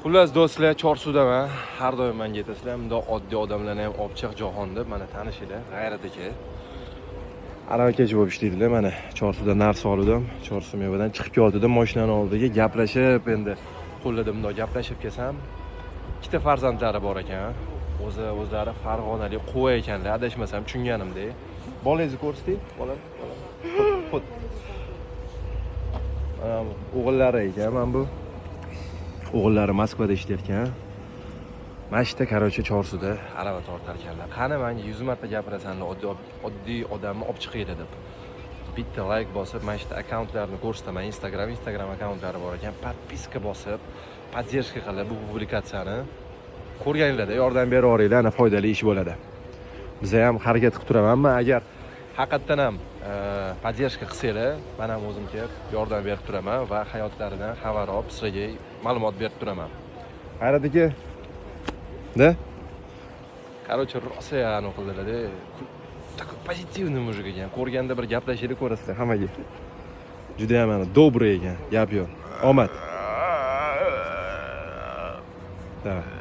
Xullas do'stlar, Chorsudaman. Har doim menga aytasizlar, bunda oddiy odamlarni ham olib chiq jahon deb. Mana tanishinglar, G'ayrat aka. Aravakachi bo'lib ishlaydilar. Mana Chorsuda narsa oldim. Chorsu mevadan chiqib keldim mashinani oldiga, gaplashib endi qo'lladim bundoq gaplashib kelsam, ikkita farzandlari bor ekan. O'zlari Farg'onalik quva ekanlar, adashmasam tushunganimda. Bolangizni ko'rsating, bola. Xud. O'g'illari ekan, mana bu. O'g'illari Moskvada ishlayotgan. Mashta qarochi Chorsuda arava tortar ekanlar. Qani menga 100 marta gapirasanlar, oddiy odamni olib chiqaylik deb. Bitta like bosib, mashta akkauntlarini ko'rsataman. Instagram akkauntlari bor ekan. Podpiska bosib, поддержка qilib bu publikatsiyani ko'rganinglarda yordam beraveringlar, ana foydali ish bo'ladi. Biz ham harakat qilib turamanmi? Agar haqiqatan ham поддержка qilsanglar, men ham o'zim kelib yordam berib turaman va hayotlaridan xabar olib, sizlarga ma'lumot berib turaman. G'ayrat aka, да? Короче, rosa anu qildilar-da. Такой позитивный mujik ekan. Ko'rganda bir gaplashishni ko'rasizlar hammaga. Juda ham ana добрый ekan. Gap yo'q. Omad. Давай.